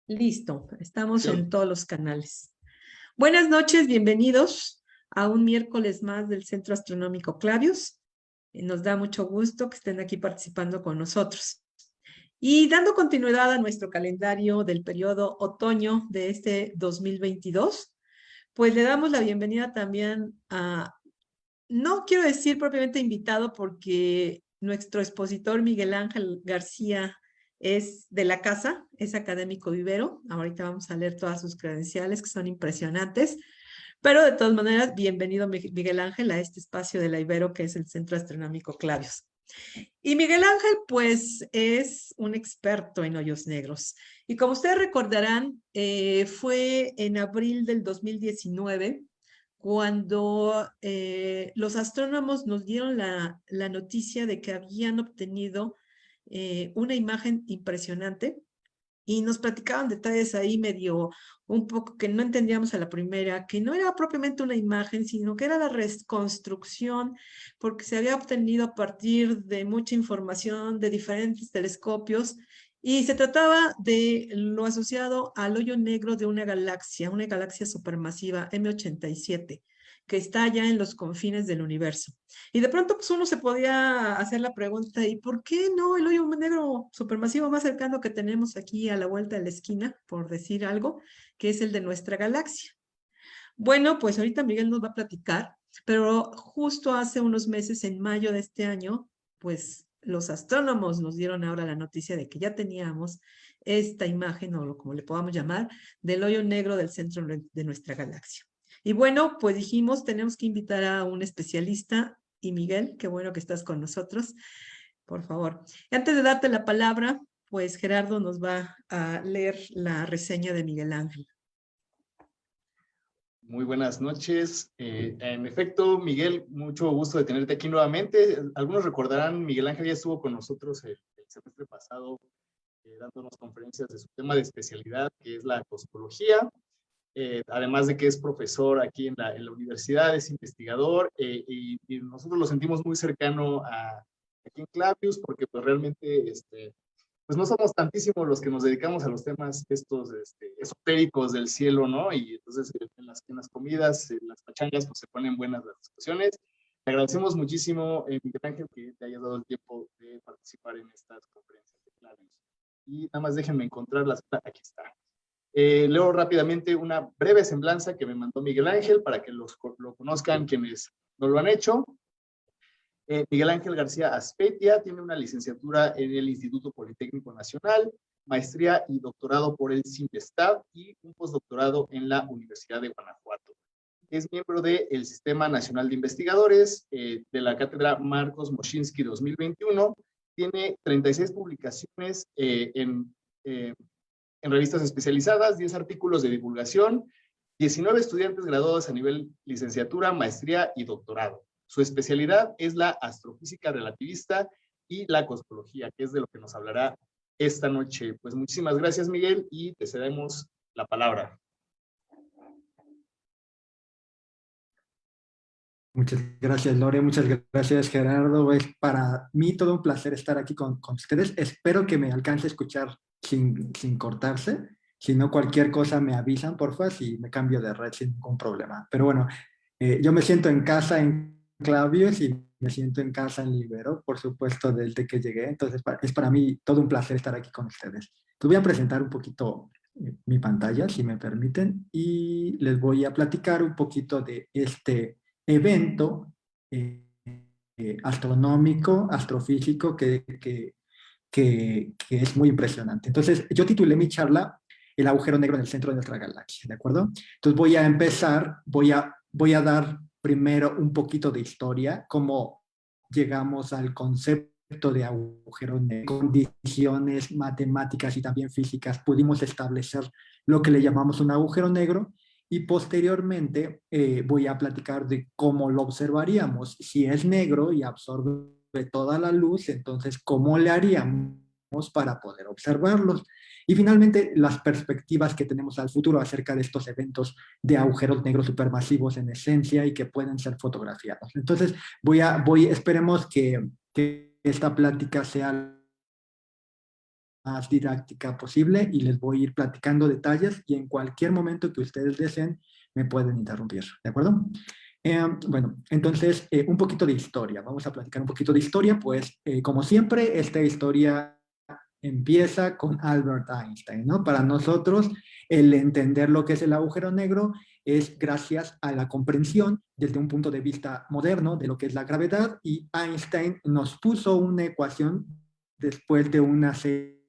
Listo, estamos Yo- en todos los canales. Buenas noches, bienvenidos a un miércoles más del Centro Astronómico Clavius. Nos da mucho gusto que estén aquí participando con nosotros. Y dando continuidad a nuestro calendario del periodo otoño de este 2022, pues le damos la bienvenida también a, no quiero decir propiamente invitado porque nuestro expositor Miguel Ángel García es de la casa, es académico vivero. Ahorita vamos a leer todas sus credenciales que son impresionantes, pero de todas maneras, bienvenido Miguel Ángel a este espacio de la Ibero que es el Centro Astronómico Clavius. Y Miguel Ángel, pues, es un experto en hoyos negros. Y como ustedes recordarán, fue en abril del 2019 cuando los astrónomos nos dieron la noticia de que habían obtenido una imagen impresionante y nos platicaban detalles ahí medio un poco que no entendíamos a la primera, que no era propiamente una imagen, sino que era la reconstrucción, porque se había obtenido a partir de mucha información de diferentes telescopios y se trataba de lo asociado al hoyo negro de una galaxia supermasiva M87 que está ya en los confines del universo. Y de pronto, pues uno se podía hacer la pregunta, ¿y por qué no el hoyo negro supermasivo más cercano que tenemos aquí a la vuelta de la esquina, por decir algo, que es el de nuestra galaxia? Bueno, pues ahorita Miguel nos va a platicar, pero justo hace unos meses, en mayo de este año, pues los astrónomos nos dieron ahora la noticia de que ya teníamos esta imagen, o como le podamos llamar, del hoyo negro del centro de nuestra galaxia. Y bueno, pues dijimos, tenemos que invitar a un especialista. Y Miguel, qué bueno que estás con nosotros, por favor. Antes de darte la palabra, pues Gerardo nos va a leer la reseña de Miguel Ángel. Muy buenas noches. En efecto, Miguel, mucho gusto de tenerte aquí nuevamente. Algunos recordarán, Miguel Ángel ya estuvo con nosotros el semestre pasado dándonos conferencias de su tema de especialidad, que es la cosmología. Además de que es profesor aquí en la universidad, es investigador y nosotros lo sentimos muy cercano aquí en Clavius porque pues realmente pues no somos tantísimos los que nos dedicamos a los temas estos esotéricos del cielo, ¿no? Y entonces en las comidas, en las pachangas, pues se ponen buenas las discusiones. Te agradecemos muchísimo, Miguel Ángel, que te hayas dado el tiempo de participar en estas conferencias de Clavius. Y nada más déjenme encontrarlas. Aquí está. Leo rápidamente una breve semblanza que me mandó Miguel Ángel para que lo conozcan quienes no lo han hecho. Miguel Ángel García Aspeitia tiene una licenciatura en el Instituto Politécnico Nacional, maestría y doctorado por el CIMPESTAB y un postdoctorado en la Universidad de Guanajuato. Es miembro del Sistema Nacional de Investigadores de la Cátedra Marcos Moschinsky 2021. Tiene 36 publicaciones en revistas especializadas, 10 artículos de divulgación, 19 estudiantes graduados a nivel licenciatura, maestría y doctorado. Su especialidad es la astrofísica relativista y la cosmología, que es de lo que nos hablará esta noche. Pues muchísimas gracias, Miguel, y te cedemos la palabra. Muchas gracias, Lore. Muchas gracias, Gerardo. Es para mí todo un placer estar aquí con ustedes. Espero que me alcance a escuchar sin cortarse. Si no, cualquier cosa me avisan, porfa, si me cambio de red sin ningún problema. Pero bueno, yo me siento en casa en Clavius y me siento en casa en Libero, por supuesto, desde que llegué. Entonces, es para mí todo un placer estar aquí con ustedes. Les voy a presentar un poquito mi pantalla, si me permiten, y les voy a platicar un poquito de este evento astronómico, astrofísico, que es muy impresionante. Entonces, yo titulé mi charla El agujero negro en el centro de nuestra galaxia, ¿de acuerdo? Entonces voy a empezar, voy a dar primero un poquito de historia, cómo llegamos al concepto de agujero negro, condiciones matemáticas y también físicas, pudimos establecer lo que le llamamos un agujero negro y posteriormente voy a platicar de cómo lo observaríamos. Si es negro y absorbe toda la luz, entonces, ¿cómo le haríamos para poder observarlos? Y finalmente, las perspectivas que tenemos al futuro acerca de estos eventos de agujeros negros supermasivos en esencia y que pueden ser fotografiados. Entonces, esperemos que esta plática sea más didáctica posible y les voy a ir platicando detalles y en cualquier momento que ustedes deseen me pueden interrumpir, ¿de acuerdo? Bueno, entonces un poquito de historia. Vamos a platicar un poquito de historia, pues como siempre esta historia empieza con Albert Einstein, ¿no? Para nosotros el entender lo que es el agujero negro es gracias a la comprensión desde un punto de vista moderno de lo que es la gravedad y Einstein nos puso una ecuación después de una serie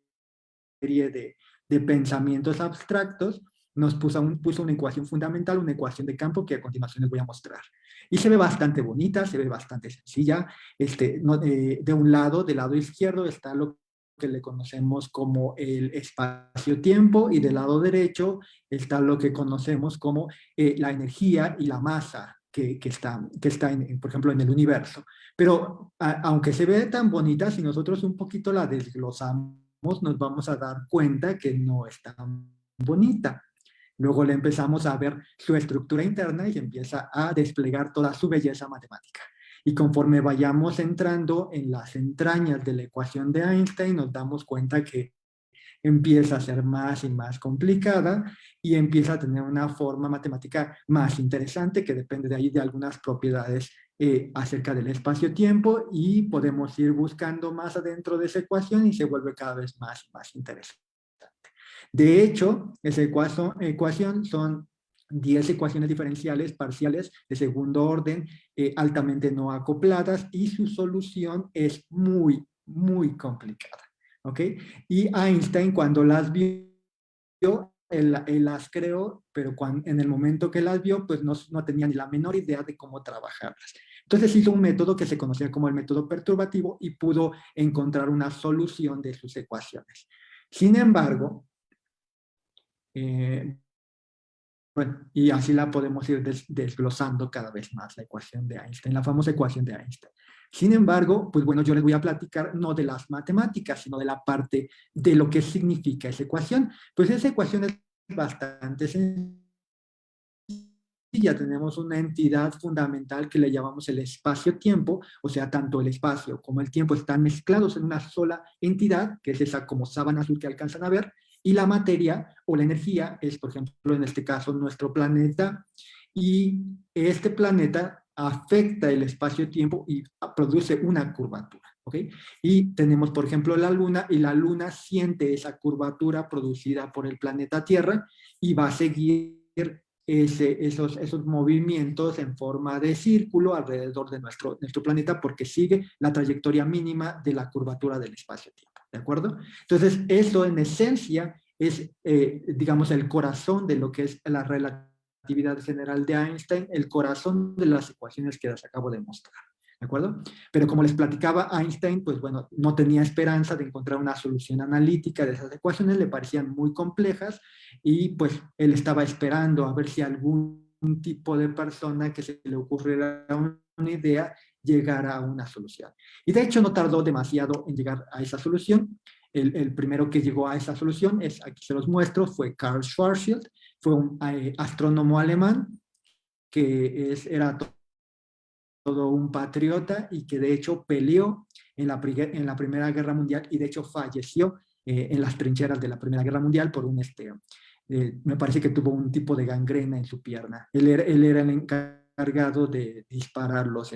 de pensamientos abstractos, nos puso una ecuación fundamental, una ecuación de campo que a continuación les voy a mostrar. Y se ve bastante bonita, se ve bastante sencilla. De un lado, del lado izquierdo, está lo que le conocemos como el espacio-tiempo y del lado derecho está lo que conocemos como la energía y la masa que está por ejemplo, en el universo. Pero aunque se ve tan bonita, si nosotros un poquito la desglosamos, nos vamos a dar cuenta que no es tan bonita. Luego le empezamos a ver su estructura interna y empieza a desplegar toda su belleza matemática. Y conforme vayamos entrando en las entrañas de la ecuación de Einstein, nos damos cuenta que empieza a ser más y más complicada y empieza a tener una forma matemática más interesante que depende de ahí de algunas propiedades acerca del espacio-tiempo y podemos ir buscando más adentro de esa ecuación y se vuelve cada vez más y más interesante. De hecho, esa ecuación son 10 ecuaciones diferenciales parciales de segundo orden altamente no acopladas y su solución es muy, muy complicada. ¿Ok? Y Einstein cuando las vio, él las creó, pero en el momento que las vio, pues no tenía ni la menor idea de cómo trabajarlas. Entonces hizo un método que se conocía como el método perturbativo y pudo encontrar una solución de sus ecuaciones. Sin embargo, bueno, y así la podemos ir desglosando cada vez más, la ecuación de Einstein, la famosa ecuación de Einstein. Sin embargo, pues bueno, yo les voy a platicar no de las matemáticas, sino de la parte de lo que significa esa ecuación. Pues esa ecuación es bastante sencilla. Tenemos una entidad fundamental que le llamamos el espacio-tiempo, o sea, tanto el espacio como el tiempo están mezclados en una sola entidad, que es esa como sábana azul que alcanzan a ver, y la materia o la energía es, por ejemplo, en este caso, nuestro planeta, y este planeta afecta el espacio-tiempo y produce una curvatura, ¿ok? Y tenemos, por ejemplo, la luna, y la luna siente esa curvatura producida por el planeta Tierra y va a seguir esos movimientos en forma de círculo alrededor de nuestro planeta porque sigue la trayectoria mínima de la curvatura del espacio-tiempo, ¿de acuerdo? Entonces, eso en esencia es, digamos, el corazón de lo que es la relatividad general de Einstein, el corazón de las ecuaciones que les acabo de mostrar. ¿De acuerdo? Pero como les platicaba, Einstein, pues bueno, no tenía esperanza de encontrar una solución analítica de esas ecuaciones, le parecían muy complejas y pues él estaba esperando a ver si algún tipo de persona que se le ocurriera una idea llegara a una solución. Y de hecho no tardó demasiado en llegar a esa solución. El primero que llegó a esa solución, aquí se los muestro, fue Karl Schwarzschild, fue un astrónomo alemán que era todo un patriota y que de hecho peleó en la Primera Guerra Mundial y de hecho falleció en las trincheras de la Primera Guerra Mundial por me parece que tuvo un tipo de gangrena en su pierna. Él era el encargado de disparar los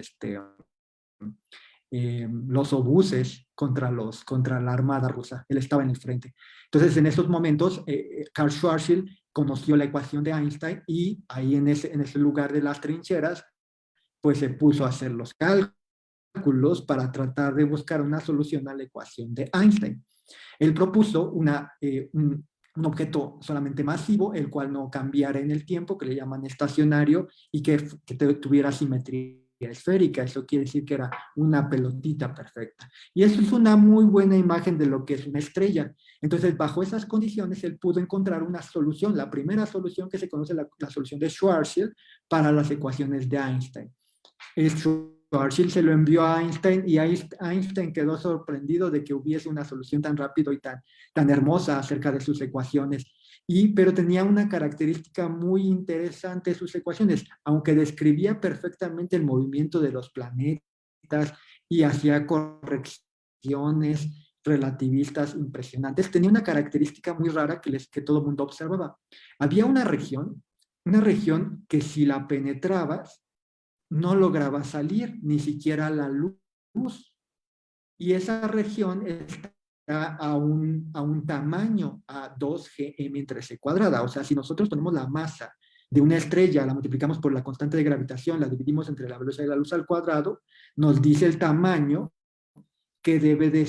obuses contra la armada rusa. Él estaba en el frente. Entonces, en esos momentos, Karl Schwarzschild conoció la ecuación de Einstein y ahí en ese lugar de las trincheras pues se puso a hacer los cálculos para tratar de buscar una solución a la ecuación de Einstein. Él propuso un objeto solamente masivo, el cual no cambiara en el tiempo, que le llaman estacionario, y que tuviera simetría esférica. Eso quiere decir que era una pelotita perfecta. Y eso es una muy buena imagen de lo que es una estrella. Entonces, bajo esas condiciones, él pudo encontrar una solución, la primera solución que se conoce, la solución de Schwarzschild, para las ecuaciones de Einstein. Schwarzschild se lo envió a Einstein y Einstein quedó sorprendido de que hubiese una solución tan rápido y tan hermosa acerca de sus ecuaciones. Pero tenía una característica muy interesante sus ecuaciones, aunque describía perfectamente el movimiento de los planetas y hacía correcciones relativistas impresionantes, tenía una característica muy rara que todo el mundo observaba. Había una región que si la penetrabas, no lograba salir, ni siquiera la luz. Y esa región está a un tamaño, a 2 gm entre c cuadrada. O sea, si nosotros ponemos la masa de una estrella, la multiplicamos por la constante de gravitación, la dividimos entre la velocidad de la luz al cuadrado, nos dice el tamaño que debe de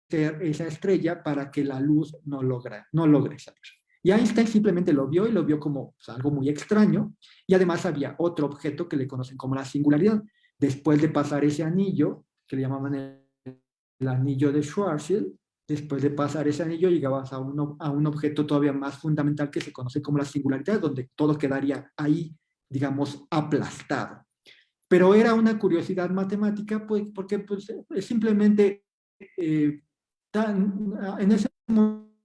ser esa estrella para que la luz no logre salir. Y Einstein simplemente lo vio y lo vio como pues, algo muy extraño. Y además había otro objeto que le conocen como la singularidad. Después de pasar ese anillo, que le llamaban el anillo de Schwarzschild, después de pasar ese anillo llegabas a un objeto todavía más fundamental que se conoce como la singularidad, donde todo quedaría ahí, digamos, aplastado. Pero era una curiosidad matemática, pues, porque pues, simplemente en ese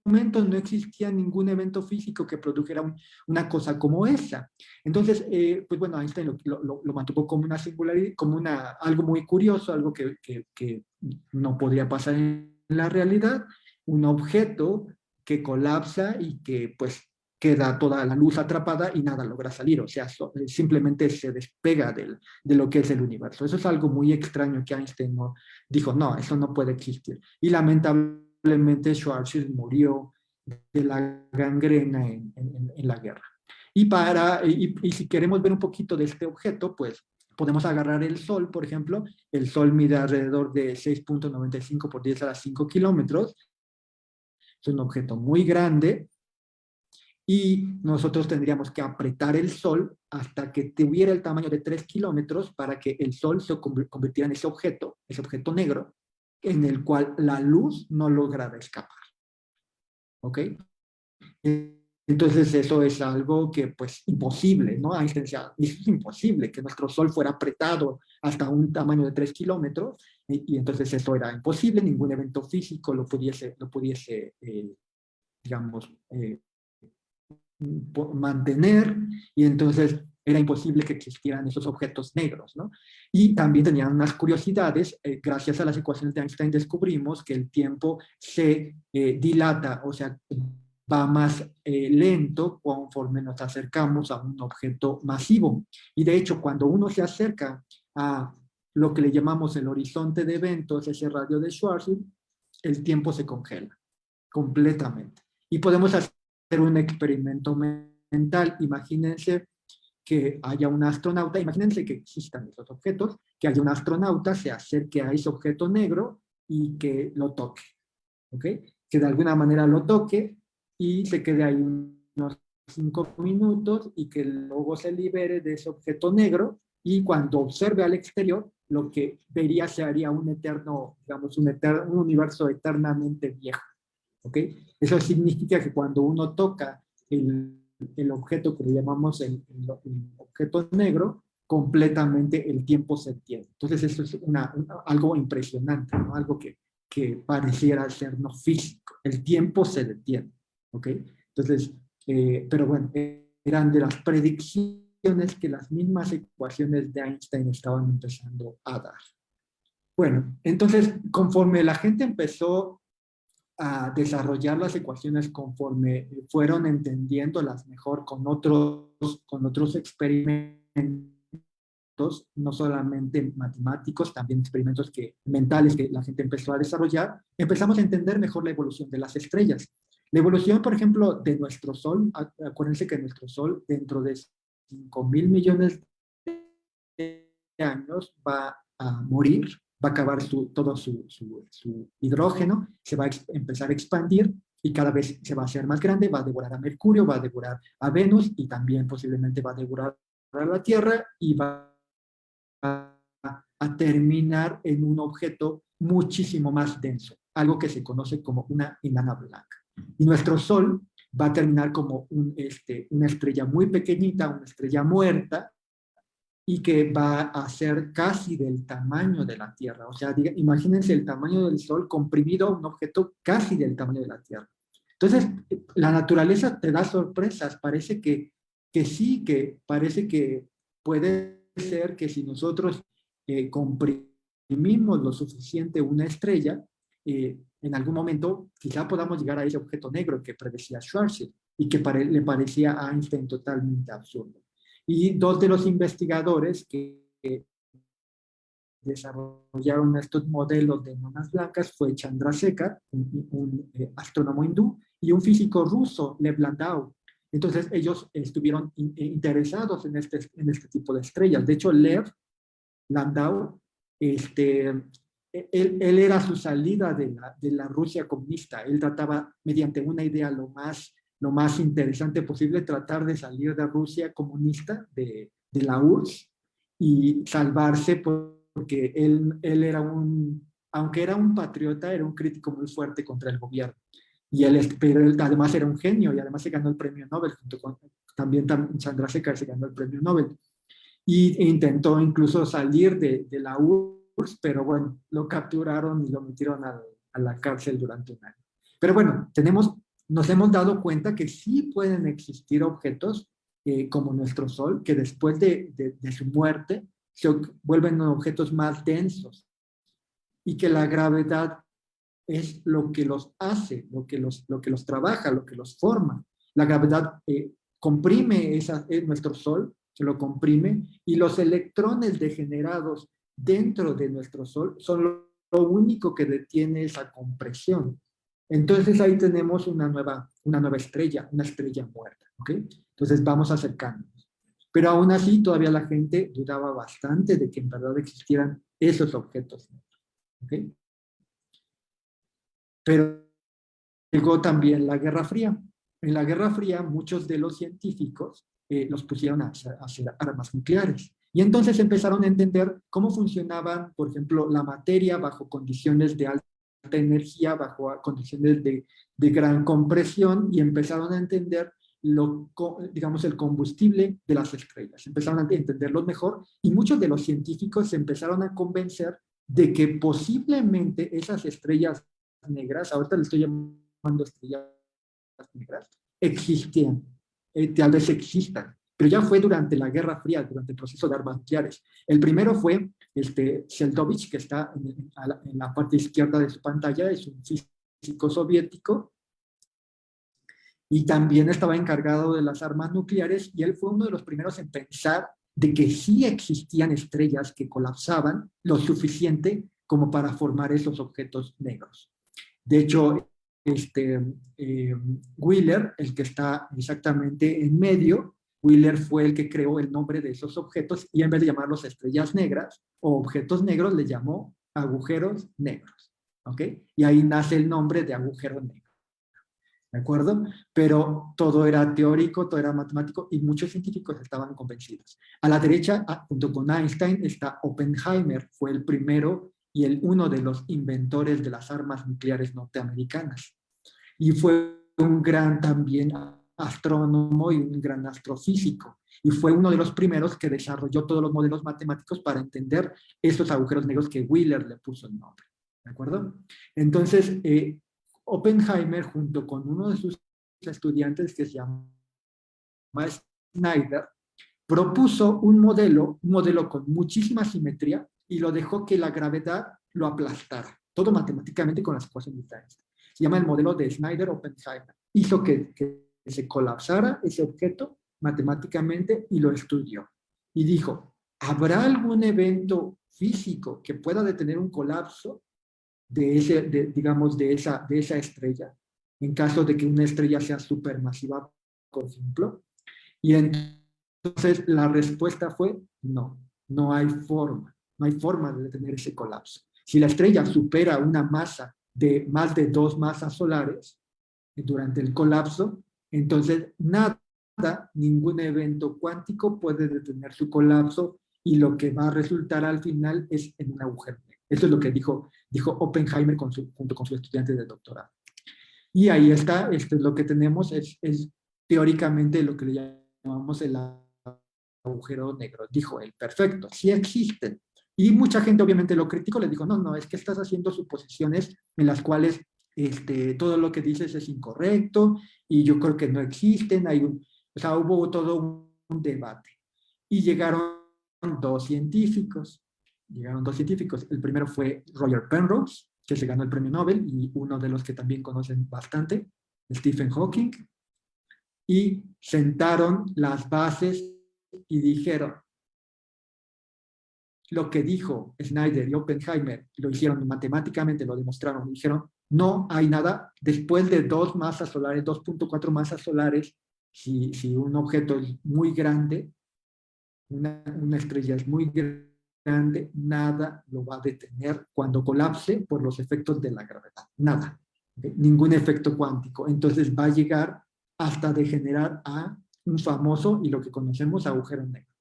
momento no existía ningún evento físico que produjera una cosa como esa. Entonces, pues bueno, Einstein lo mantuvo como una singularidad, como algo muy curioso, algo que no podría pasar en la realidad, un objeto que colapsa y que pues queda toda la luz atrapada y nada logra salir, o sea, simplemente se despega de lo que es el universo. Eso es algo muy extraño que Einstein dijo, no, eso no puede existir. Y lamentablemente Schwarzschild murió de la gangrena en la guerra. Y si queremos ver un poquito de este objeto, pues podemos agarrar el Sol, por ejemplo. El Sol mide alrededor de 6.95 por 10 a la 5 kilómetros. Es un objeto muy grande. Y nosotros tendríamos que apretar el Sol hasta que tuviera el tamaño de 3 kilómetros para que el Sol se convirtiera en ese objeto negro, en el cual la luz no lograra escapar. ¿Ok? Entonces eso es algo que pues imposible, ¿no? Einstein decía, es imposible que nuestro Sol fuera apretado hasta un tamaño de 3 kilómetros y entonces eso era imposible, ningún evento físico lo pudiese digamos, mantener, y entonces era imposible que existieran esos objetos negros, ¿no? Y también tenían unas curiosidades, gracias a las ecuaciones de Einstein descubrimos que el tiempo se dilata, o sea, va más lento conforme nos acercamos a un objeto masivo. Y de hecho, cuando uno se acerca a lo que le llamamos el horizonte de eventos, ese radio de Schwarzschild, el tiempo se congela completamente. Y podemos hacer un experimento mental. Imagínense que haya un astronauta, imagínense que existan esos objetos, que haya un astronauta, se acerque a ese objeto negro y que lo toque, ¿ok? Que de alguna manera lo toque y se quede ahí unos 5 minutos y que luego se libere de ese objeto negro y cuando observe al exterior, lo que vería sería un eterno, digamos, un universo eternamente viejo. ¿Ok? Eso significa que cuando uno toca el objeto que le llamamos el objeto negro, completamente el tiempo se detiene. Entonces eso es algo impresionante, ¿no? Algo que pareciera ser no físico. El tiempo se detiene. ¿Ok? Entonces, pero bueno, eran de las predicciones que las mismas ecuaciones de Einstein estaban empezando a dar. Bueno, entonces, conforme la gente empezó a desarrollar las ecuaciones conforme fueron entendiéndolas mejor con otros experimentos, no solamente matemáticos, también experimentos mentales que la gente empezó a desarrollar, empezamos a entender mejor la evolución de las estrellas. La evolución, por ejemplo, de nuestro Sol, acuérdense que nuestro Sol dentro de 5.000 millones de años va a morir, va a acabar todo su hidrógeno, se va a empezar a expandir y cada vez se va a hacer más grande, va a devorar a Mercurio, va a devorar a Venus y también posiblemente va a devorar a la Tierra y va a terminar en un objeto muchísimo más denso, algo que se conoce como una enana blanca. Y nuestro Sol va a terminar como una estrella muy pequeñita, una estrella muerta, y que va a ser casi del tamaño de la Tierra. O sea, imagínense el tamaño del Sol comprimido a un objeto casi del tamaño de la Tierra. Entonces, la naturaleza te da sorpresas. Parece que sí, que parece que puede ser que si nosotros comprimimos lo suficiente una estrella, en algún momento quizá podamos llegar a ese objeto negro que predecía Schwarzschild y que le parecía a Einstein totalmente absurdo. Y dos de los investigadores que desarrollaron estos modelos de enanas blancas fue Chandrasekhar, un astrónomo hindú, y un físico ruso, Lev Landau. Entonces ellos estuvieron interesados en este tipo de estrellas. De hecho, Lev Landau, él era su salida de la Rusia comunista. Él trataba, mediante una idea lo más interesante posible, tratar de salir de Rusia comunista, de la URSS, y salvarse porque él era aunque era un patriota, era un crítico muy fuerte contra el gobierno. Pero él además era un genio y además se ganó el premio Nobel, junto con también Chandrasekhar se ganó el premio Nobel. Y intentó incluso salir de la URSS, pero bueno, lo capturaron y lo metieron a la cárcel durante un año. Pero bueno, nos hemos dado cuenta que sí pueden existir objetos como nuestro Sol, que después de su muerte se vuelven objetos más densos y que la gravedad es lo que los hace, lo que los trabaja, lo que los forma. La gravedad comprime nuestro Sol, se lo comprime, y los electrones degenerados dentro de nuestro Sol son lo único que detiene esa compresión. Entonces ahí tenemos una nueva estrella, una estrella muerta, ¿ok? Entonces vamos acercándonos. Pero aún así todavía la gente dudaba bastante de que en verdad existieran esos objetos, ¿ok? Pero llegó también la Guerra Fría. En la Guerra Fría muchos de los científicos los pusieron a hacer armas nucleares. Y entonces empezaron a entender cómo funcionaban, por ejemplo, la materia bajo condiciones de alta energía, bajo condiciones de gran compresión, y empezaron a entender digamos, el combustible de las estrellas. Empezaron a entenderlo mejor y muchos de los científicos se empezaron a convencer de que posiblemente esas estrellas negras, ahorita le estoy llamando estrellas negras, existían, tal vez existan, pero ya fue durante la Guerra Fría, durante el proceso de armas nucleares. El primero fue Sheldovich, que está en la parte izquierda de su pantalla, es un físico soviético, y también estaba encargado de las armas nucleares, y él fue uno de los primeros en pensar de que sí existían estrellas que colapsaban lo suficiente como para formar esos objetos negros. De hecho, Wheeler, el que está exactamente en medio, Wheeler fue el que creó el nombre de esos objetos, y en vez de llamarlos estrellas negras o objetos negros, le llamó agujeros negros, ¿ok? Y ahí nace el nombre de agujero negro. ¿De acuerdo? Pero todo era teórico, todo era matemático, y muchos científicos estaban convencidos. A la derecha, junto con Einstein, está Oppenheimer, fue el primero y uno de los inventores de las armas nucleares norteamericanas. Y fue un gran también astrónomo y un gran astrofísico. Y fue uno de los primeros que desarrolló todos los modelos matemáticos para entender esos agujeros negros que Wheeler le puso el nombre. ¿De acuerdo? Entonces, Oppenheimer, junto con uno de sus estudiantes que se llama Snyder, propuso un modelo con muchísima simetría, y lo dejó que la gravedad lo aplastara, todo matemáticamente con las ecuaciones de Einstein. Se llama el modelo de Snyder-Oppenheimer. Hizo que se colapsara ese objeto matemáticamente y lo estudió. Y dijo, ¿habrá algún evento físico que pueda detener un colapso digamos, de esa estrella, en caso de que una estrella sea supermasiva, por ejemplo? Y entonces la respuesta fue no, no hay forma de detener ese colapso. Si la estrella supera una masa de más de 2 masas solares durante el colapso, entonces ningún evento cuántico puede detener su colapso, y lo que va a resultar al final es en un agujero negro. Eso es lo que dijo Oppenheimer junto con su estudiante de doctorado. Y ahí está, lo que tenemos es teóricamente lo que le llamamos el agujero negro. Dijo él, perfecto, sí existen. Y mucha gente obviamente lo criticó, le dijo, no, es que estás haciendo suposiciones en las cuales todo lo que dices es incorrecto, y yo creo que no existen. O sea, hubo todo un debate. Y llegaron dos científicos. El primero fue Roger Penrose, que se ganó el premio Nobel, y uno de los que también conocen bastante, Stephen Hawking, y sentaron las bases y dijeron, lo que dijo Schneider y Oppenheimer, lo hicieron matemáticamente, lo demostraron, dijeron, no hay nada, después de 2 masas solares, 2.4 masas solares, si un objeto es muy grande, una estrella es muy grande, nada lo va a detener cuando colapse por los efectos de la gravedad, nada, ¿okay? Ningún efecto cuántico, entonces va a llegar hasta degenerar a un famoso y lo que conocemos agujero negro.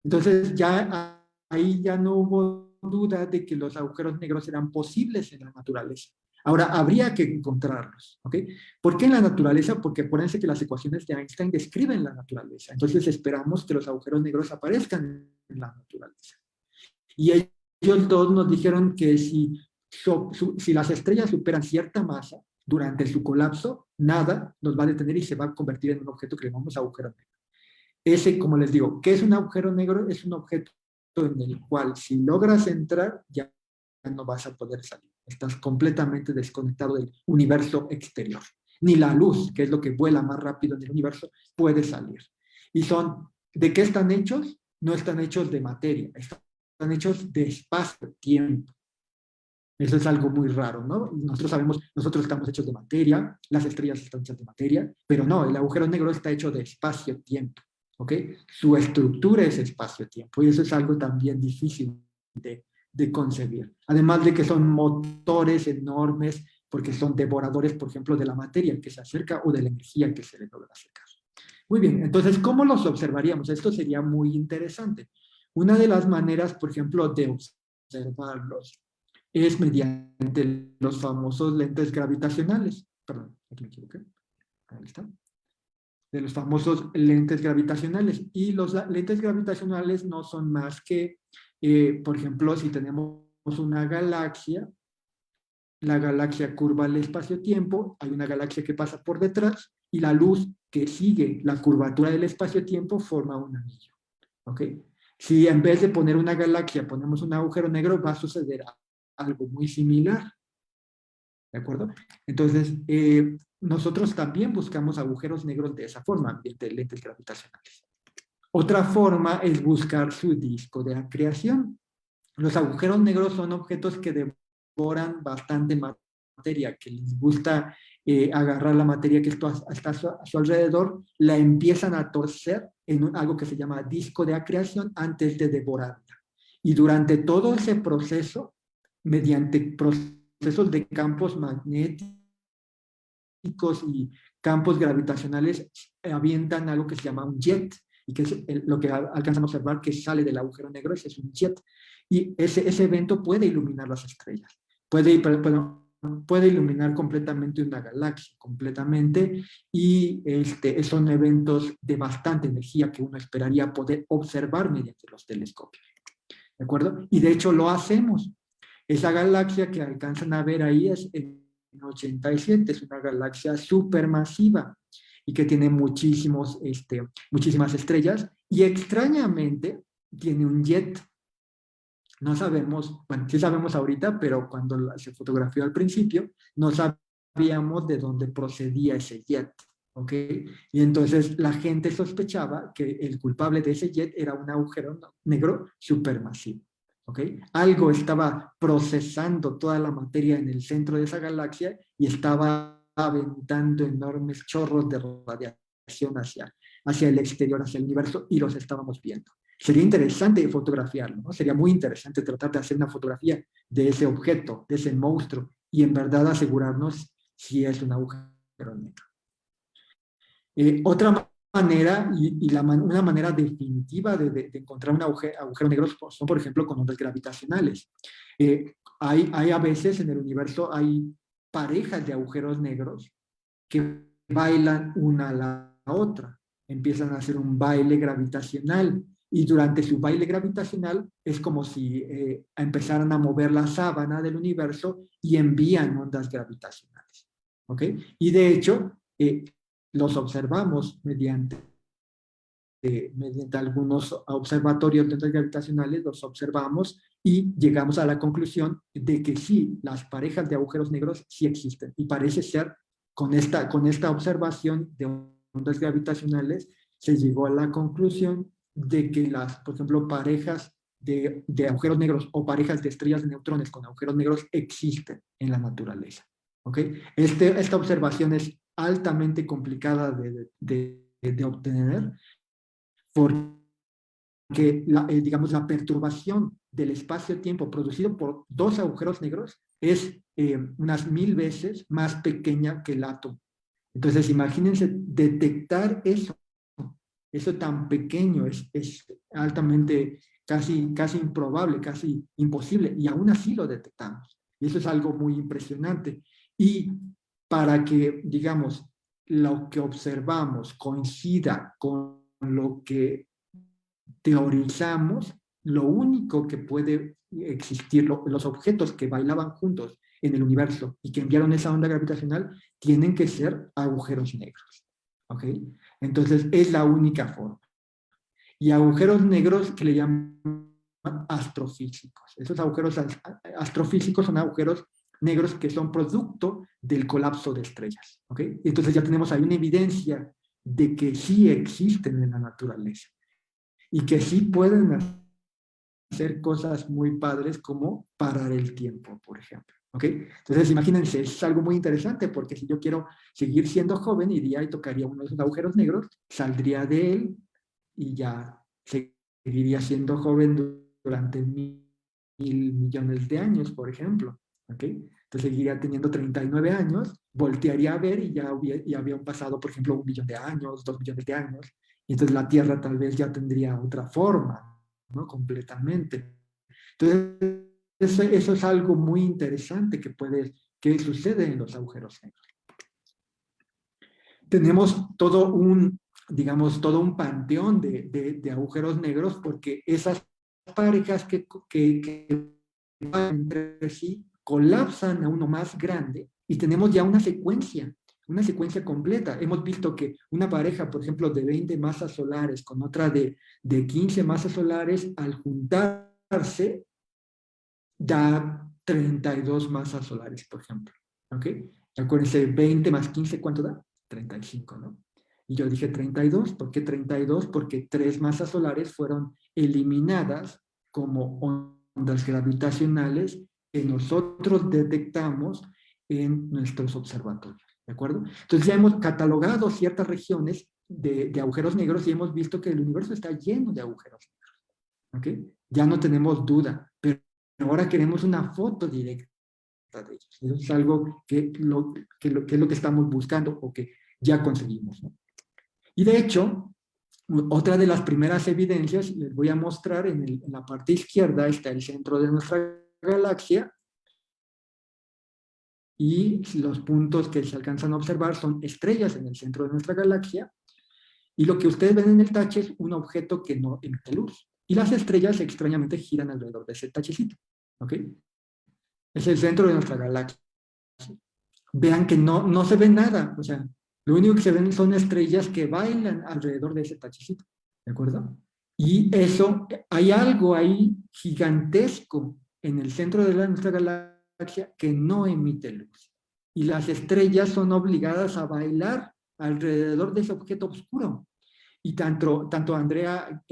Entonces ya ahí ya no hubo duda de que los agujeros negros eran posibles en la naturaleza. Ahora, habría que encontrarlos, ¿ok? ¿Por qué en la naturaleza? Porque acuérdense que las ecuaciones de Einstein describen la naturaleza. Entonces esperamos que los agujeros negros aparezcan en la naturaleza. Y ellos dos nos dijeron que si las estrellas superan cierta masa durante su colapso, nada los va a detener y se va a convertir en un objeto que llamamos agujero negro. Ese, como les digo, ¿qué es un agujero negro? Es un objeto en el cual si logras entrar, ya no vas a poder salir. Estás completamente desconectado del universo exterior. Ni la luz, que es lo que vuela más rápido en el universo, puede salir. ¿Y de qué están hechos? No están hechos de materia, están hechos de espacio-tiempo. Eso es algo muy raro, ¿no? Nosotros sabemos, nosotros estamos hechos de materia, las estrellas están hechas de materia, pero no, el agujero negro está hecho de espacio-tiempo, ¿ok? Su estructura es espacio-tiempo y eso es algo también difícil de concebir. Además de que son motores enormes porque son devoradores, por ejemplo, de la materia que se acerca o de la energía que se le logra acercar. Muy bien, entonces, ¿cómo los observaríamos? Esto sería muy interesante. Una de las maneras, por ejemplo, de observarlos es mediante los famosos lentes gravitacionales. Perdón, aquí me equivoqué. Ahí está. De los famosos lentes gravitacionales. Y los lentes gravitacionales no son más que, por ejemplo, si tenemos una galaxia, la galaxia curva el espacio-tiempo, hay una galaxia que pasa por detrás y la luz que sigue la curvatura del espacio-tiempo forma un anillo. ¿Ok? Si en vez de poner una galaxia ponemos un agujero negro, va a suceder algo muy similar. ¿De acuerdo? Entonces, nosotros también buscamos agujeros negros de esa forma, mediante lentes gravitacionales. Otra forma es buscar su disco de acreción. Los agujeros negros son objetos que devoran bastante materia, que les gusta agarrar la materia que está a su alrededor, la empiezan a torcer en algo que se llama disco de acreción antes de devorarla. Y durante todo ese proceso, mediante procesos de campos magnéticos y campos gravitacionales, avientan algo que se llama un jet, y que es lo que alcanzan a observar que sale del agujero negro, ese es un jet. Y ese evento puede iluminar las estrellas, puede iluminar completamente una galaxia, completamente, y son eventos de bastante energía que uno esperaría poder observar mediante los telescopios. ¿De acuerdo? Y de hecho lo hacemos. Esa galaxia que alcanzan a ver ahí es en 87, es una galaxia supermasiva y que tiene muchísimas estrellas, y extrañamente tiene un jet. No sabemos, bueno, sí sabemos ahorita, pero cuando se fotografió al principio, no sabíamos de dónde procedía ese jet, ¿ok? Y entonces la gente sospechaba que el culpable de ese jet era un agujero negro supermasivo, ¿ok? Algo estaba procesando toda la materia en el centro de esa galaxia y estaba aventando enormes chorros de radiación hacia el exterior, hacia el universo, y los estábamos viendo. Sería interesante fotografiarlo, ¿no? Sería muy interesante tratar de hacer una fotografía de ese objeto, de ese monstruo, y en verdad asegurarnos si es un agujero negro. Otra manera, una manera definitiva de encontrar un agujero negro son, por ejemplo, con ondas gravitacionales. Hay a veces en el universo, hay parejas de agujeros negros que bailan una a la otra. Empiezan a hacer un baile gravitacional. Y durante su baile gravitacional es como si empezaran a mover la sábana del universo y envían ondas gravitacionales. ¿Ok? Y de hecho, los observamos mediante mediante algunos observatorios de ondas gravitacionales, los observamos y llegamos a la conclusión de que sí, las parejas de agujeros negros sí existen. Y parece ser, con esta observación de ondas gravitacionales, se llegó a la conclusión de que las, por ejemplo, parejas de agujeros negros o parejas de estrellas de neutrones con agujeros negros existen en la naturaleza. ¿Ok? Esta observación es altamente complicada de obtener, porque digamos, la perturbación del espacio-tiempo producido por dos agujeros negros es unas 1000 veces más pequeña que el átomo. Entonces, imagínense detectar eso tan pequeño, es altamente, casi improbable, casi imposible, y aún así lo detectamos. Y eso es algo muy impresionante. Y para que, digamos, lo que observamos coincida con lo que teorizamos, lo único que puede existir, los objetos que bailaban juntos en el universo y que enviaron esa onda gravitacional, tienen que ser agujeros negros. ¿Ok? Entonces, es la única forma. Y agujeros negros que le llaman astrofísicos. Esos agujeros astrofísicos son agujeros negros que son producto del colapso de estrellas. ¿Ok? Entonces ya tenemos ahí una evidencia de que sí existen en la naturaleza y que sí pueden hacer cosas muy padres como parar el tiempo, por ejemplo. ¿Ok? Entonces, imagínense, es algo muy interesante porque si yo quiero seguir siendo joven, iría y tocaría uno de esos agujeros negros, saldría de él y ya seguiría siendo joven durante 1000 millones de años, por ejemplo. ¿Ok? Entonces seguiría teniendo 39 años, voltearía a ver y ya habían pasado, por ejemplo, 1 millón de años, 2 millones de años, y entonces la Tierra tal vez ya tendría otra forma, ¿no? Completamente. Entonces, eso es algo muy interesante que sucede en los agujeros negros. Tenemos digamos, todo un panteón de agujeros negros porque esas parejas que van entre sí colapsan a uno más grande y tenemos ya una secuencia completa. Hemos visto que una pareja, por ejemplo, de 20 masas solares con otra de 15 masas solares, al juntarse, da 32 masas solares, por ejemplo. ¿Ok? Acuérdense, 20 más 15, ¿cuánto da? 35, ¿no? Y yo dije 32, ¿por qué 32? Porque 3 masas solares fueron eliminadas como ondas gravitacionales que nosotros detectamos en nuestros observatorios, ¿de acuerdo? Entonces ya hemos catalogado ciertas regiones de agujeros negros y hemos visto que el universo está lleno de agujeros negros, ¿ok? Ya no tenemos duda, pero ahora queremos una foto directa de ellos. Eso es algo que es lo que estamos buscando o que ya conseguimos, ¿no? Y de hecho, otra de las primeras evidencias, les voy a mostrar en la parte izquierda, está el centro de nuestra galaxia, y los puntos que se alcanzan a observar son estrellas en el centro de nuestra galaxia, y lo que ustedes ven en el tache es un objeto que no emite luz. Y las estrellas extrañamente giran alrededor de ese tachecito. ¿Ok? Es el centro de nuestra galaxia. Vean que no se ve nada. O sea, lo único que se ven son estrellas que bailan alrededor de ese tachecito. ¿De acuerdo? Y eso, hay algo ahí gigantesco en el centro de nuestra galaxia que no emite luz. Y las estrellas son obligadas a bailar alrededor de ese objeto oscuro. Y tanto Andrea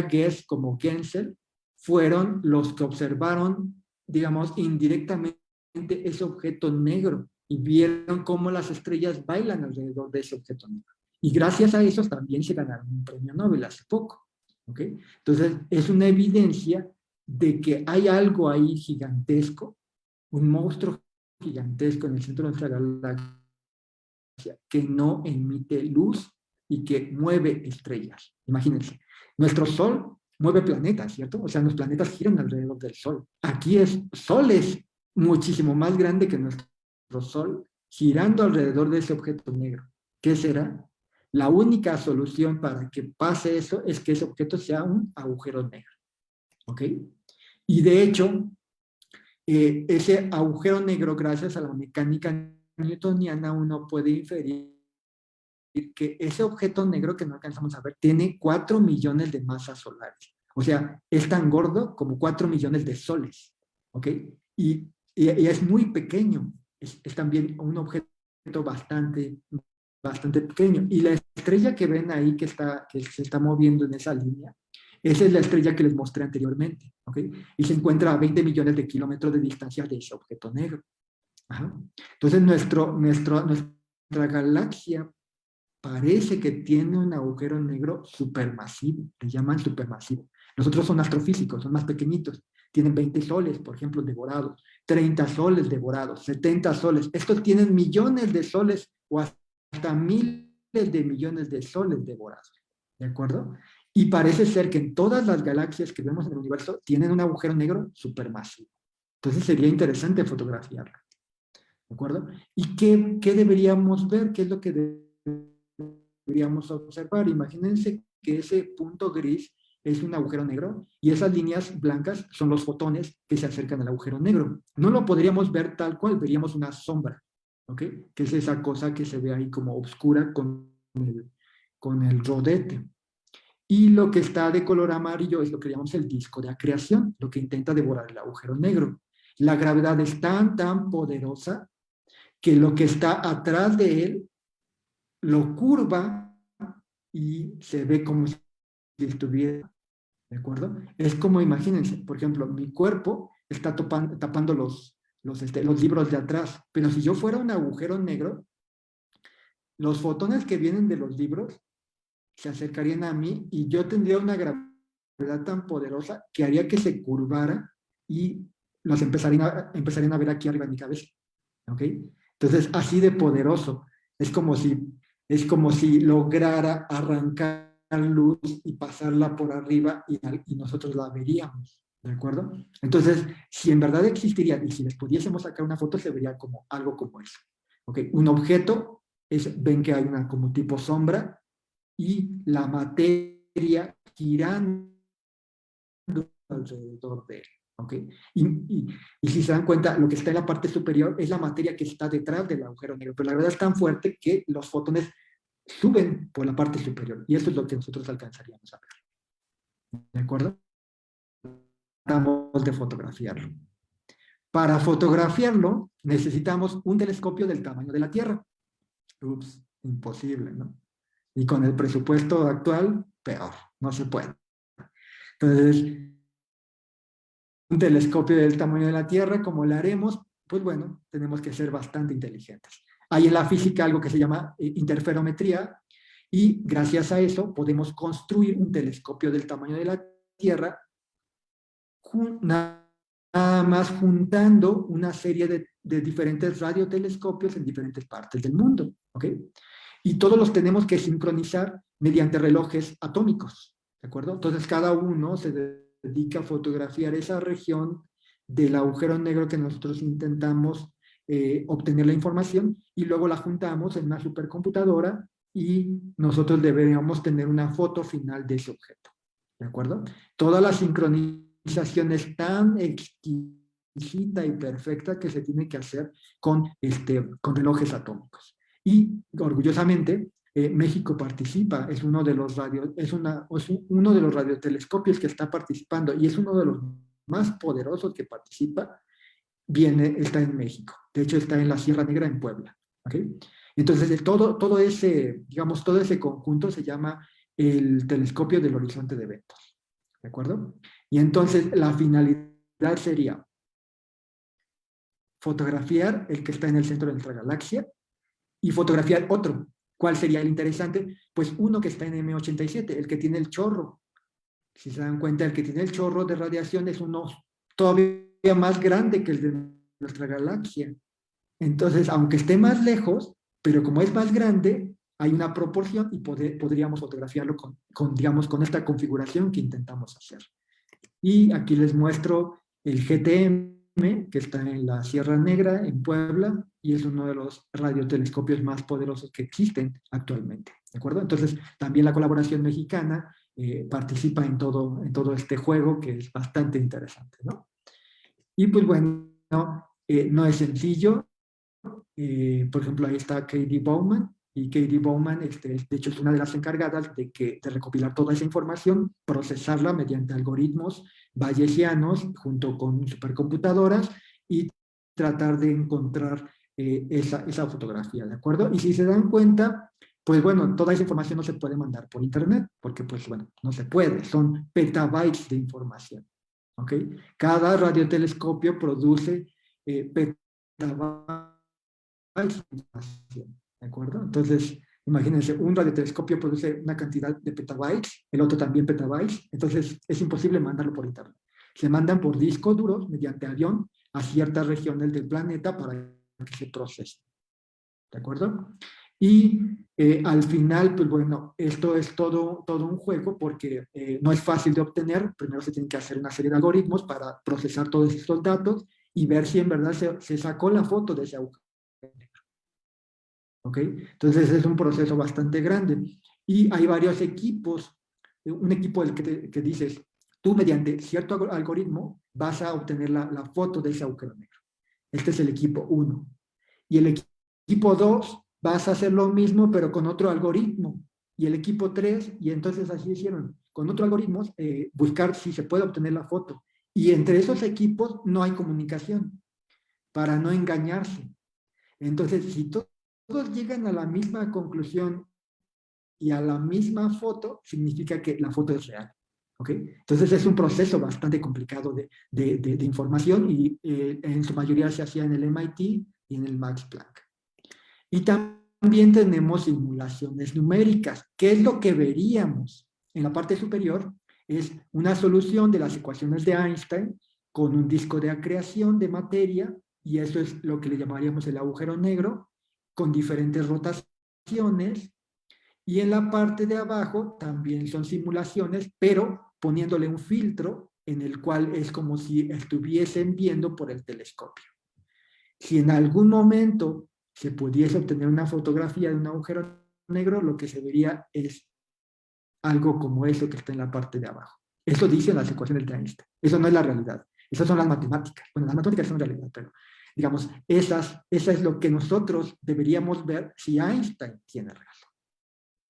Ghez como Genzel fueron los que observaron, digamos, indirectamente ese objeto negro y vieron cómo las estrellas bailan alrededor de ese objeto negro. Y gracias a eso también se ganaron un premio Nobel hace poco. ¿Ok? Entonces, es una evidencia de que hay algo ahí gigantesco, un monstruo gigantesco en el centro de nuestra galaxia que no emite luz y que mueve estrellas. Imagínense, nuestro Sol mueve planetas, ¿cierto? O sea, los planetas giran alrededor del Sol. Aquí Sol es muchísimo más grande que nuestro Sol, girando alrededor de ese objeto negro. ¿Qué será? La única solución para que pase eso es que ese objeto sea un agujero negro. ¿Ok? Y de hecho, ese agujero negro, gracias a la mecánica newtoniana, uno puede inferir que ese objeto negro que no alcanzamos a ver tiene 4 millones de masas solares. O sea, es tan gordo como 4 millones de soles, ¿ok? Y es muy pequeño, es también un objeto bastante pequeño. Y la estrella que ven ahí que se está moviendo en esa línea, esa es la estrella que les mostré anteriormente, ¿ok? Y se encuentra a 20 millones de kilómetros de distancia de ese objeto negro. Ajá. Entonces, nuestra galaxia parece que tiene un agujero negro supermasivo, le llaman supermasivo. Los otros son astrofísicos, son más pequeñitos. Tienen 20 soles, por ejemplo, devorados, 30 soles devorados, 70 soles. Estos tienen millones de soles o hasta miles de millones de soles devorados. ¿De acuerdo? Y parece ser que en todas las galaxias que vemos en el universo tienen un agujero negro supermasivo. Entonces sería interesante fotografiarlo. ¿De acuerdo? ¿Y qué deberíamos ver? ¿Qué es lo que deberíamos observar? Imagínense que ese punto gris es un agujero negro y esas líneas blancas son los fotones que se acercan al agujero negro. No lo podríamos ver tal cual, veríamos una sombra, ¿ok? Que es esa cosa que se ve ahí como oscura con el rodete. Y lo que está de color amarillo es lo que llamamos el disco de acreción, lo que intenta devorar el agujero negro. La gravedad es tan poderosa que lo que está atrás de él lo curva y se ve como si estuviera, ¿de acuerdo? Es como, imagínense, por ejemplo, mi cuerpo está tapando los libros de atrás, pero si yo fuera un agujero negro, los fotones que vienen de los libros se acercarían a mí y yo tendría una gravedad tan poderosa que haría que se curvara y los empezarían a ver aquí arriba de mi cabeza, ¿ok? Entonces, así de poderoso. Es como si lograra arrancar luz y pasarla por arriba y nosotros la veríamos, ¿de acuerdo? Entonces, si en verdad existiría y si les pudiésemos sacar una foto, se vería como algo como eso, ¿ok? Un objeto, ven que hay una como tipo sombra y la materia girando alrededor de él. ¿Okay? Y si se dan cuenta, lo que está en la parte superior es la materia que está detrás del agujero negro, pero la gravedad es tan fuerte que los fotones suben por la parte superior, y eso es lo que nosotros alcanzaríamos a ver. ¿De acuerdo? Tratamos de fotografiarlo. Para fotografiarlo, necesitamos un telescopio del tamaño de la Tierra. Ups, imposible, ¿no? Y con el presupuesto actual, peor, no se puede. Entonces, un telescopio del tamaño de la Tierra, ¿cómo lo haremos? Pues bueno, tenemos que ser bastante inteligentes. Hay en la física algo que se llama interferometría y gracias a eso podemos construir un telescopio del tamaño de la Tierra nada más juntando una serie de diferentes radiotelescopios en diferentes partes del mundo, ¿ok? Y todos los tenemos que sincronizar mediante relojes atómicos, ¿de acuerdo? Entonces cada uno se dedica a fotografiar esa región del agujero negro que nosotros intentamos obtener la información y luego la juntamos en una supercomputadora y nosotros deberíamos tener una foto final de ese objeto, ¿de acuerdo? Toda la sincronización es tan exquisita y perfecta que se tiene que hacer con relojes atómicos. Y orgullosamente, México participa, es uno de los radiotelescopios que está participando y es uno de los más poderosos que participa, está en México. De hecho, está en la Sierra Negra en Puebla. ¿Okay? Entonces, todo ese conjunto se llama el telescopio del horizonte de eventos. ¿De acuerdo? Y entonces, la finalidad sería fotografiar el que está en el centro de nuestra galaxia y fotografiar otro. ¿Cuál sería el interesante? Pues uno que está en M87, el que tiene el chorro. Si se dan cuenta, el que tiene el chorro de radiación es uno todavía más grande que el de nuestra galaxia. Entonces, aunque esté más lejos, pero como es más grande, hay una proporción y podríamos fotografiarlo con esta configuración que intentamos hacer. Y aquí les muestro el GTM, que está en la Sierra Negra, en Puebla, y es uno de los radiotelescopios más poderosos que existen actualmente. ¿De acuerdo? Entonces, también la colaboración mexicana participa en todo este juego, que es bastante interesante, ¿no? Y pues bueno, no es sencillo. Por ejemplo, ahí está Katie Bowman, y Katie Bowman, de hecho, es una de las encargadas de recopilar toda esa información, procesarla mediante algoritmos bayesianos junto con supercomputadoras y tratar de encontrar esa fotografía, ¿de acuerdo? Y si se dan cuenta, pues bueno, toda esa información no se puede mandar por internet, porque pues bueno, no se puede, son petabytes de información, ¿ok? Cada radiotelescopio produce petabytes de información, ¿de acuerdo? Entonces, imagínense, un radiotelescopio produce una cantidad de petabytes, el otro también petabytes, entonces es imposible mandarlo por internet. Se mandan por discos duros mediante avión a ciertas regiones del planeta para que se procese, ¿de acuerdo? Y al final, pues bueno, esto es todo un juego porque no es fácil de obtener. Primero se tiene que hacer una serie de algoritmos para procesar todos estos datos y ver si en verdad se sacó la foto de ese agujero. ¿Ok? Entonces es un proceso bastante grande. Y hay varios equipos. Un equipo del que dices, tú mediante cierto algoritmo vas a obtener la foto de ese agujero negro. Este es el equipo 1. Y el equipo 2 vas a hacer lo mismo, pero con otro algoritmo. Y el equipo 3, y entonces así hicieron, con otro algoritmo, buscar si se puede obtener la foto. Y entre esos equipos no hay comunicación, para no engañarse. Entonces, si todos llegan a la misma conclusión y a la misma foto, significa que la foto es real. ¿Ok? Entonces es un proceso bastante complicado de información y en su mayoría se hacía en el MIT y en el Max Planck. Y también tenemos simulaciones numéricas. ¿Qué es lo que veríamos? En la parte superior es una solución de las ecuaciones de Einstein con un disco de acreción de materia, y eso es lo que le llamaríamos el agujero negro, con diferentes rotaciones. Y en la parte de abajo también son simulaciones, pero poniéndole un filtro en el cual es como si estuviesen viendo por el telescopio. Si en algún momento se pudiese obtener una fotografía de un agujero negro, lo que se vería es algo como eso que está en la parte de abajo. Eso dicen las ecuaciones de Einstein. Eso no es la realidad. Esas son las matemáticas. Bueno, las matemáticas son realidad, pero digamos, esa es lo que nosotros deberíamos ver si Einstein tiene razón.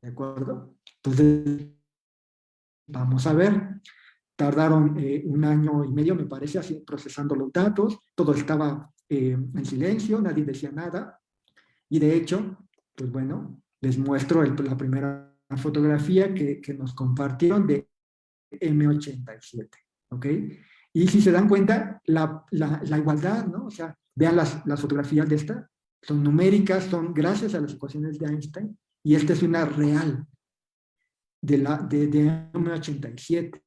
¿De acuerdo? Entonces, vamos a ver. Tardaron 1 año y medio, me parece, así, procesando los datos. Todo estaba en silencio, nadie decía nada. Y de hecho, pues bueno, les muestro la primera fotografía que nos compartieron de M87. ¿Ok? Y si se dan cuenta, la igualdad, ¿no? O sea, vean las fotografías de esta. Son numéricas, son gracias a las ecuaciones de Einstein. Y esta es una real de M87.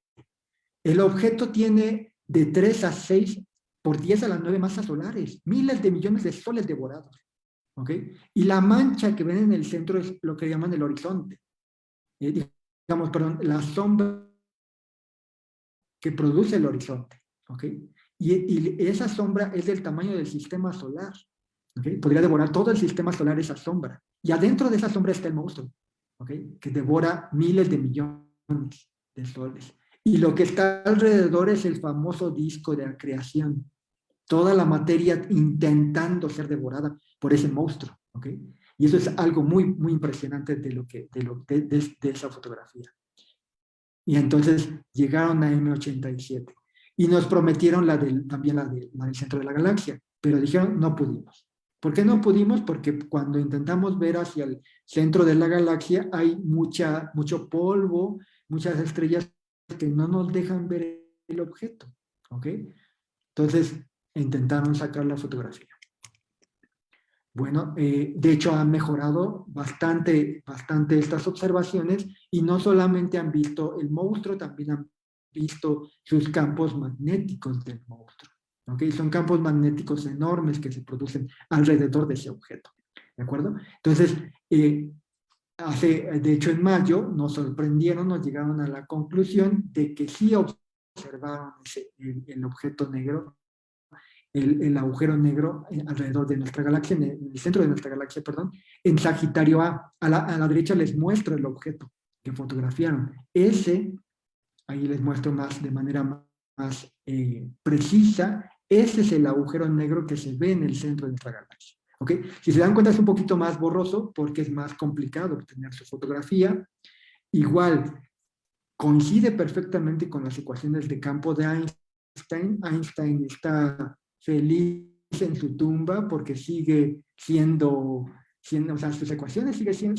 El objeto tiene de 3 a 6 por 10 a la 9 masas solares, miles de millones de soles devorados. ¿Ok? Y la mancha que ven en el centro es lo que llaman el horizonte. Digamos, perdón, la sombra que produce el horizonte. ¿Ok? Y esa sombra es del tamaño del sistema solar. ¿Ok? Podría devorar todo el sistema solar esa sombra. Y adentro de esa sombra está el monstruo. ¿Ok? Que devora miles de millones de soles. Y lo que está alrededor es el famoso disco de acreción. Toda la materia intentando ser devorada por ese monstruo. ¿Ok? Y eso es algo muy, muy impresionante de esa fotografía. Y entonces llegaron a M87. Y nos prometieron también la del centro de la galaxia. Pero dijeron, no pudimos. ¿Por qué no pudimos? Porque cuando intentamos ver hacia el centro de la galaxia hay mucho polvo, muchas estrellas que no nos dejan ver el objeto. ¿Ok? Entonces intentaron sacar la fotografía. Bueno, de hecho han mejorado bastante estas observaciones y no solamente han visto el monstruo, también han visto sus campos magnéticos del monstruo. ¿Ok? Son campos magnéticos enormes que se producen alrededor de ese objeto. ¿De acuerdo? Entonces, de hecho en mayo nos sorprendieron, nos llegaron a la conclusión de que sí observaron el objeto negro, el agujero negro alrededor de nuestra galaxia, en el centro de nuestra galaxia, perdón, en Sagitario A. A la derecha les muestro el objeto que fotografiaron. Ahí les muestro de manera más precisa, ese es el agujero negro que se ve en el centro de nuestra galaxia. ¿Ok? Si se dan cuenta es un poquito más borroso porque es más complicado obtener su fotografía. Igual, coincide perfectamente con las ecuaciones de campo de Einstein. Einstein está feliz en su tumba porque sigue siendo o sea, sus ecuaciones siguen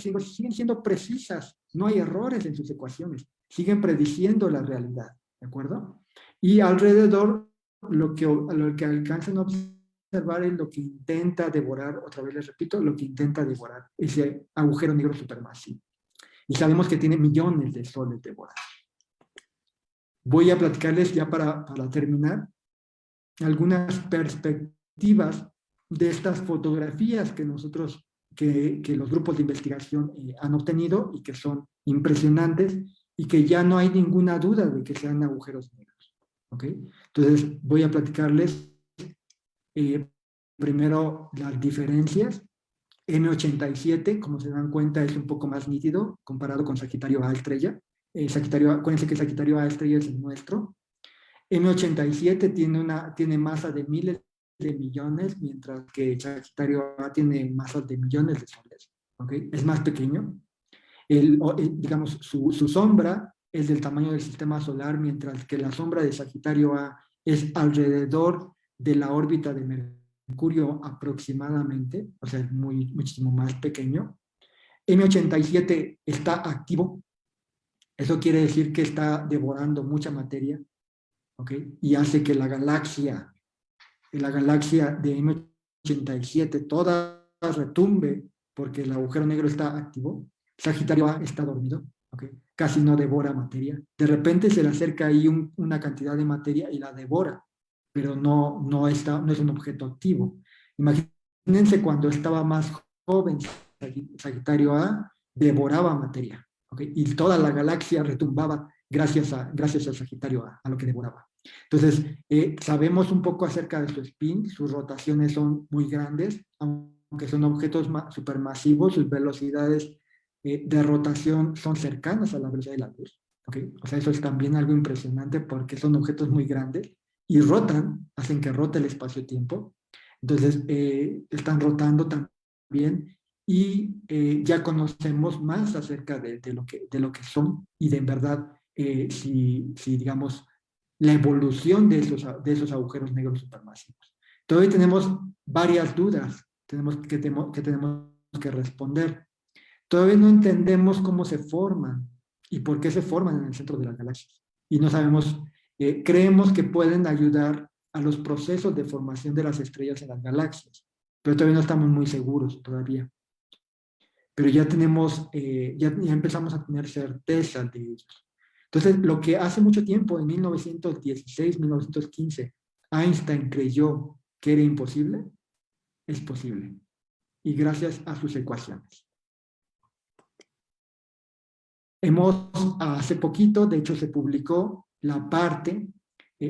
siendo precisas, no hay errores en sus ecuaciones, siguen prediciendo la realidad, ¿de acuerdo? Y alrededor lo que alcanzan a observar es lo que intenta devorar, otra vez les repito, lo que intenta devorar ese agujero negro supermasivo. Y sabemos que tiene millones de soles devorados. Voy a platicarles ya para terminar algunas perspectivas de estas fotografías que nosotros, que los grupos de investigación han obtenido y que son impresionantes y que ya no hay ninguna duda de que sean agujeros negros. ¿Ok? Entonces voy a platicarles primero las diferencias. M87, como se dan cuenta, es un poco más nítido comparado con Sagitario A estrella. Acuérdense que Sagitario A estrella es el nuestro. M87 tiene masa de miles de millones, mientras que Sagitario A tiene masas de millones de soles. ¿Okay? Es más pequeño. Digamos, su sombra es del tamaño del sistema solar, mientras que la sombra de Sagitario A es alrededor de la órbita de Mercurio aproximadamente, o sea, es muchísimo más pequeño. M87 está activo, eso quiere decir que está devorando mucha materia, ¿ok? Y hace que la galaxia de M87 toda retumbe porque el agujero negro está activo. Sagitario A está dormido, ¿ok? Casi no devora materia. De repente se le acerca ahí una cantidad de materia y la devora, pero no es un objeto activo. Imagínense cuando estaba más joven, Sagitario A devoraba materia, ¿ok? Y toda la galaxia retumbaba gracias a Sagitario A lo que devoraba. Entonces, sabemos un poco acerca de su spin, sus rotaciones son muy grandes, aunque son objetos supermasivos, sus velocidades de rotación son cercanas a la velocidad de la luz. ¿Okay? O sea, eso es también algo impresionante porque son objetos muy grandes y rotan, hacen que rote el espacio-tiempo. Entonces, están rotando también y ya conocemos más acerca de lo que son y de en verdad, si digamos, la evolución de esos agujeros negros supermasivos. Todavía tenemos varias dudas que tenemos que responder. Todavía no entendemos cómo se forman y por qué se forman en el centro de las galaxias. Y no sabemos, creemos que pueden ayudar a los procesos de formación de las estrellas en las galaxias, pero todavía no estamos muy seguros todavía. Pero ya tenemos, ya empezamos a tener certeza de ellos. Entonces, lo que hace mucho tiempo, en 1916, 1915, Einstein creyó que era imposible, es posible. Y gracias a sus ecuaciones. Hace poquito, de hecho, se publicó la parte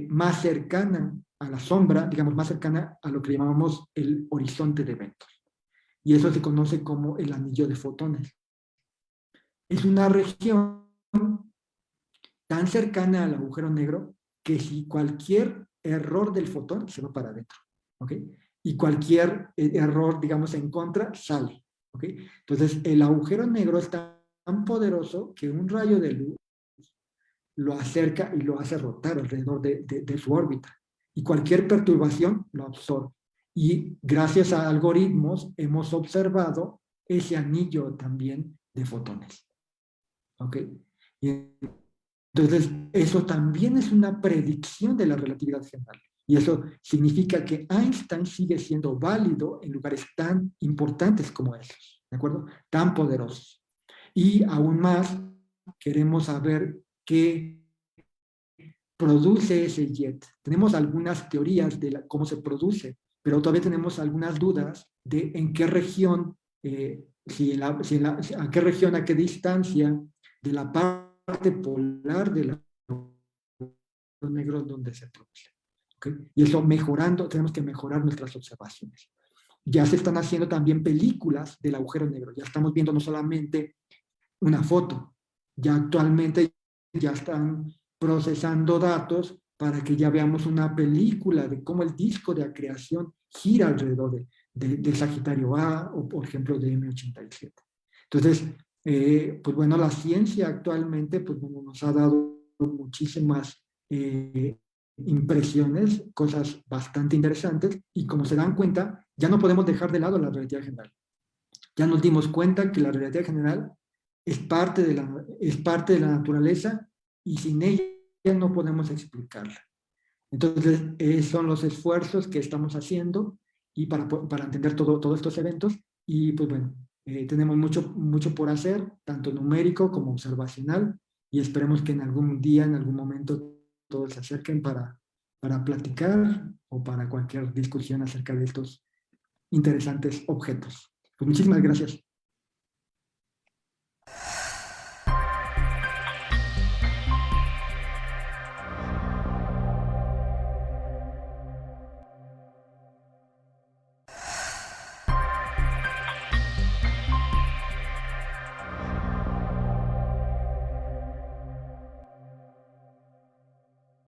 más cercana a la sombra, digamos, más cercana a lo que llamamos el horizonte de eventos. Y eso se conoce como el anillo de fotones. Es una región tan cercana al agujero negro que si cualquier error del fotón se va para adentro, ¿ok? Y cualquier error, digamos, en contra, sale, ¿ok? Entonces, el agujero negro es tan poderoso que un rayo de luz lo acerca y lo hace rotar alrededor de su órbita. Y cualquier perturbación lo absorbe. Y gracias a algoritmos hemos observado ese anillo también de fotones, ¿ok? Y entonces, eso también es una predicción de la relatividad general. Y eso significa que Einstein sigue siendo válido en lugares tan importantes como esos, ¿de acuerdo? Tan poderosos. Y aún más, queremos saber qué produce ese jet. Tenemos algunas teorías de cómo se produce, pero todavía tenemos algunas dudas de en qué región, a qué región, a qué distancia de la parte polar de la negros donde se produce. ¿Okay? Y eso mejorando, tenemos que mejorar nuestras observaciones. Ya se están haciendo también películas del agujero negro. Ya estamos viendo no solamente una foto, ya actualmente ya están procesando datos para que ya veamos una película de cómo el disco de acreción gira alrededor de Sagitario A o, por ejemplo, de M87. Entonces, pues bueno, la ciencia actualmente pues, bueno, nos ha dado muchísimas impresiones, cosas bastante interesantes, y como se dan cuenta, ya no podemos dejar de lado la relatividad general. Ya nos dimos cuenta que la relatividad general es parte de la naturaleza y sin ella no podemos explicarla. Entonces, son los esfuerzos que estamos haciendo y para entender todos estos eventos, y pues bueno, tenemos mucho por hacer, tanto numérico como observacional, y esperemos que en algún día, en algún momento, todos se acerquen para platicar o para cualquier discusión acerca de estos interesantes objetos. Pues muchísimas gracias.